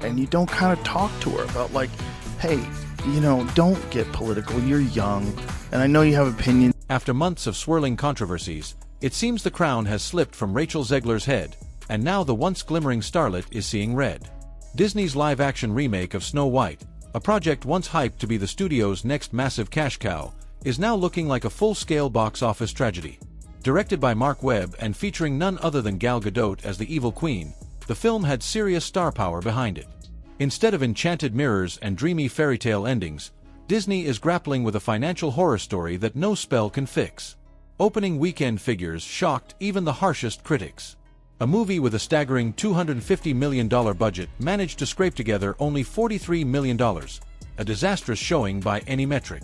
and you don't kind of talk to her about like, hey, don't get political, you're young, and I know you have opinions. After months of swirling controversies, it seems the crown has slipped from Rachel Zegler's head, and now the once glimmering starlet is seeing red. Disney's live-action remake of Snow White, a project once hyped to be the studio's next massive cash cow, is now looking like a full-scale box office tragedy. Directed by Mark Webb and featuring none other than Gal Gadot as the evil queen, the film had serious star power behind it. Instead of enchanted mirrors and dreamy fairy tale endings, Disney is grappling with a financial horror story that no spell can fix. Opening weekend figures shocked even the harshest critics. A movie with a staggering $250 million budget managed to scrape together only $43 million, a disastrous showing by any metric.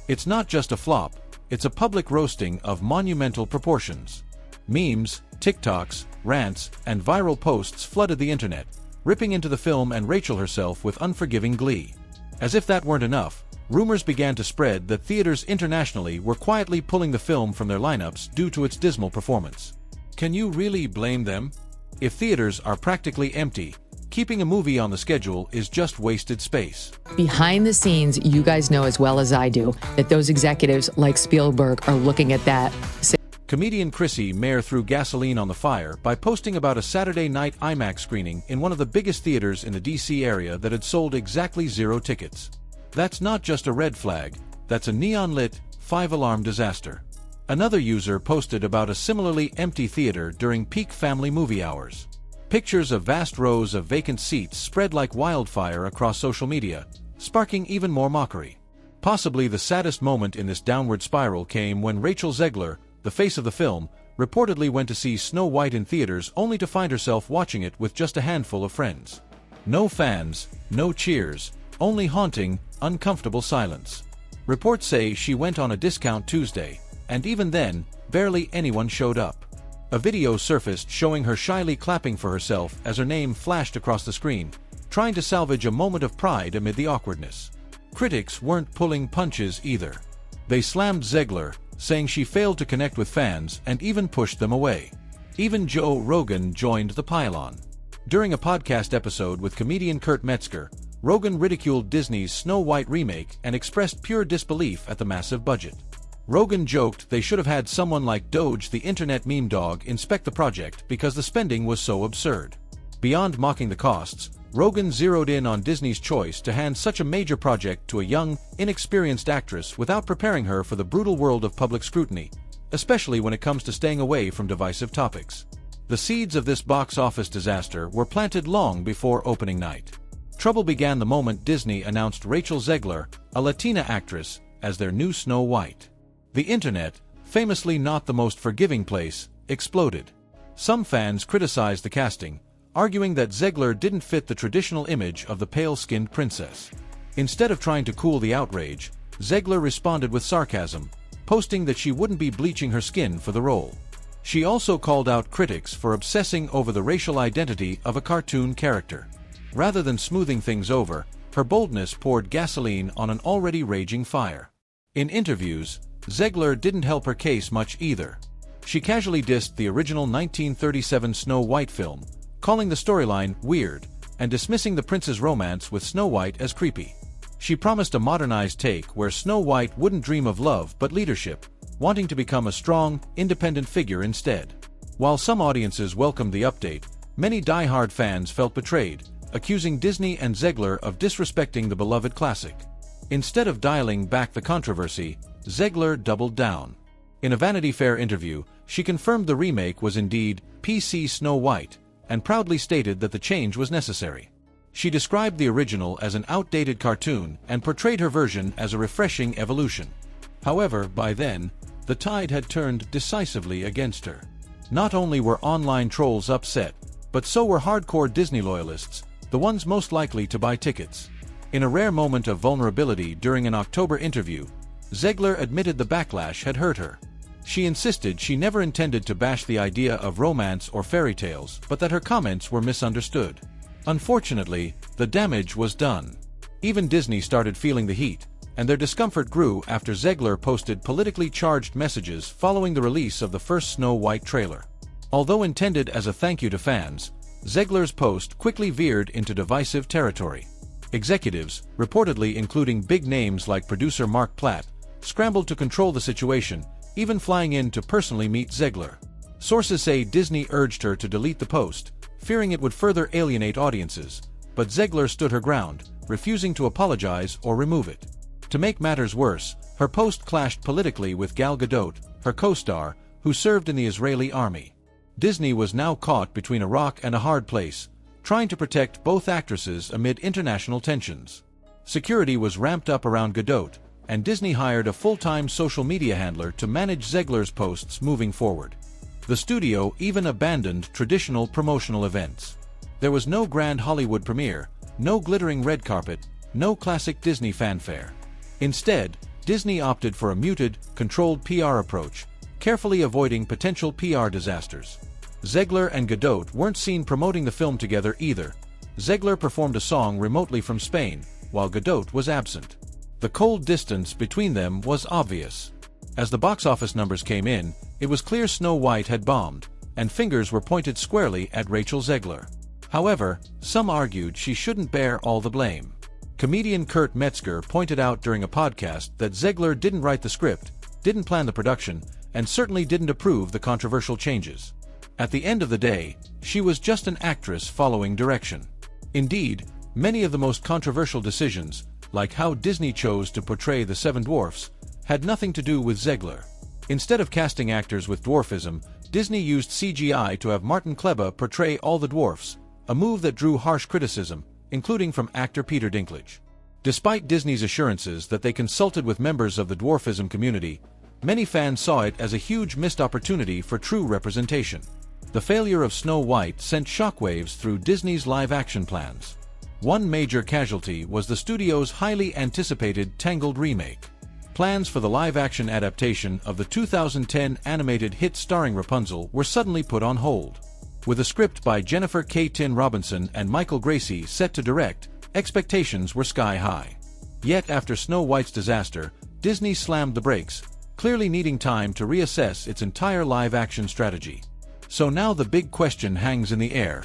It's not just a flop, it's a public roasting of monumental proportions. Memes, TikToks, rants, and viral posts flooded the internet, ripping into the film and Rachel herself with unforgiving glee. As if that weren't enough, rumors began to spread that theaters internationally were quietly pulling the film from their lineups due to its dismal performance. Can you really blame them? If theaters are practically empty, keeping a movie on the schedule is just wasted space. Behind the scenes, you guys know as well as I do that those executives like Spielberg are looking at that. Comedian Chrissy Mayer threw gasoline on the fire by posting about a Saturday night IMAX screening in one of the biggest theaters in the DC area that had sold exactly 0 tickets. That's not just a red flag, that's a neon-lit, 5-alarm disaster. Another user posted about a similarly empty theater during peak family movie hours. Pictures of vast rows of vacant seats spread like wildfire across social media, sparking even more mockery. Possibly the saddest moment in this downward spiral came when Rachel Zegler, the face of the film, reportedly went to see Snow White in theaters only to find herself watching it with just a handful of friends. No fans, no cheers, only haunting, uncomfortable silence. Reports say she went on a discount Tuesday, and even then, barely anyone showed up. A video surfaced showing her shyly clapping for herself as her name flashed across the screen, trying to salvage a moment of pride amid the awkwardness. Critics weren't pulling punches either. They slammed Zegler, saying she failed to connect with fans and even pushed them away. Even Joe Rogan joined the pile-on. During a podcast episode with comedian Kurt Metzger, Rogan ridiculed Disney's Snow White remake and expressed pure disbelief at the massive budget. Rogan joked they should have had someone like Doge the internet meme dog inspect the project because the spending was so absurd. Beyond mocking the costs, Rogan zeroed in on Disney's choice to hand such a major project to a young, inexperienced actress without preparing her for the brutal world of public scrutiny, especially when it comes to staying away from divisive topics. The seeds of this box office disaster were planted long before opening night. Trouble began the moment Disney announced Rachel Zegler, a Latina actress, as their new Snow White. The internet, famously not the most forgiving place, exploded. Some fans criticized the casting, arguing that Zegler didn't fit the traditional image of the pale-skinned princess. Instead of trying to cool the outrage, Zegler responded with sarcasm, posting that she wouldn't be bleaching her skin for the role. She also called out critics for obsessing over the racial identity of a cartoon character. Rather than smoothing things over, her boldness poured gasoline on an already raging fire. In interviews, Zegler didn't help her case much either. She casually dissed the original 1937 Snow White film, calling the storyline weird and dismissing the prince's romance with Snow White as creepy. She promised a modernized take where Snow White wouldn't dream of love but leadership, wanting to become a strong, independent figure instead. While some audiences welcomed the update, many die-hard fans felt betrayed, accusing Disney and Zegler of disrespecting the beloved classic. Instead of dialing back the controversy, Zegler doubled down. In a Vanity Fair interview, she confirmed the remake was indeed PC Snow White, and proudly stated that the change was necessary. She described the original as an outdated cartoon and portrayed her version as a refreshing evolution. However, by then, the tide had turned decisively against her. Not only were online trolls upset, but so were hardcore Disney loyalists, the ones most likely to buy tickets. In a rare moment of vulnerability during an October interview, Zegler admitted the backlash had hurt her. She insisted she never intended to bash the idea of romance or fairy tales, but that her comments were misunderstood. Unfortunately, the damage was done. Even Disney started feeling the heat, and their discomfort grew after Zegler posted politically charged messages following the release of the first Snow White trailer. Although intended as a thank you to fans, Zegler's post quickly veered into divisive territory. Executives, reportedly including big names like producer Mark Platt, scrambled to control the situation, even flying in to personally meet Zegler. Sources say Disney urged her to delete the post, fearing it would further alienate audiences, but Zegler stood her ground, refusing to apologize or remove it. To make matters worse, her post clashed politically with Gal Gadot, her co-star, who served in the Israeli army. Disney was now caught between a rock and a hard place, trying to protect both actresses amid international tensions. Security was ramped up around Gadot, and Disney hired a full-time social media handler to manage Zegler's posts moving forward. The studio even abandoned traditional promotional events. There was no grand Hollywood premiere, no glittering red carpet, no classic Disney fanfare. Instead, Disney opted for a muted, controlled PR approach, carefully avoiding potential PR disasters. Zegler and Gadot weren't seen promoting the film together either. Zegler performed a song remotely from Spain, while Gadot was absent. The cold distance between them was obvious. As the box office numbers came in, it was clear Snow White had bombed, and fingers were pointed squarely at Rachel Zegler. However, some argued she shouldn't bear all the blame. Comedian Kurt Metzger pointed out during a podcast that Zegler didn't write the script, didn't plan the production, and certainly didn't approve the controversial changes. At the end of the day, she was just an actress following direction. Indeed, many of the most controversial decisions, like how Disney chose to portray the Seven Dwarfs, had nothing to do with Zegler. Instead of casting actors with dwarfism, Disney used CGI to have Martin Kleba portray all the dwarfs, a move that drew harsh criticism, including from actor Peter Dinklage. Despite Disney's assurances that they consulted with members of the dwarfism community, many fans saw it as a huge missed opportunity for true representation. The failure of Snow White sent shockwaves through Disney's live-action plans. One major casualty was the studio's highly anticipated Tangled remake. Plans for the live-action adaptation of the 2010 animated hit starring Rapunzel were suddenly put on hold. With a script by Jennifer K. Tin Robinson and Michael Gracie set to direct, expectations were sky-high. Yet after Snow White's disaster, Disney slammed the brakes, clearly needing time to reassess its entire live-action strategy. So now the big question hangs in the air.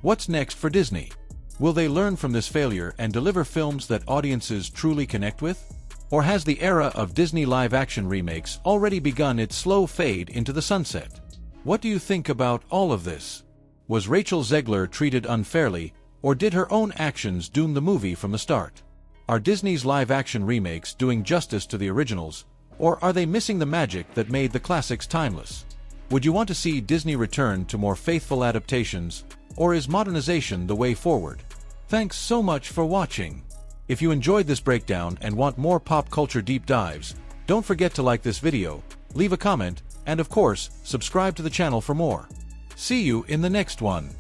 What's next for Disney? Will they learn from this failure and deliver films that audiences truly connect with? Or has the era of Disney live-action remakes already begun its slow fade into the sunset? What do you think about all of this? Was Rachel Zegler treated unfairly, or did her own actions doom the movie from the start? Are Disney's live-action remakes doing justice to the originals, or are they missing the magic that made the classics timeless? Would you want to see Disney return to more faithful adaptations, or is modernization the way forward? Thanks so much for watching. If you enjoyed this breakdown and want more pop culture deep dives, don't forget to like this video, leave a comment, and of course, subscribe to the channel for more. See you in the next one.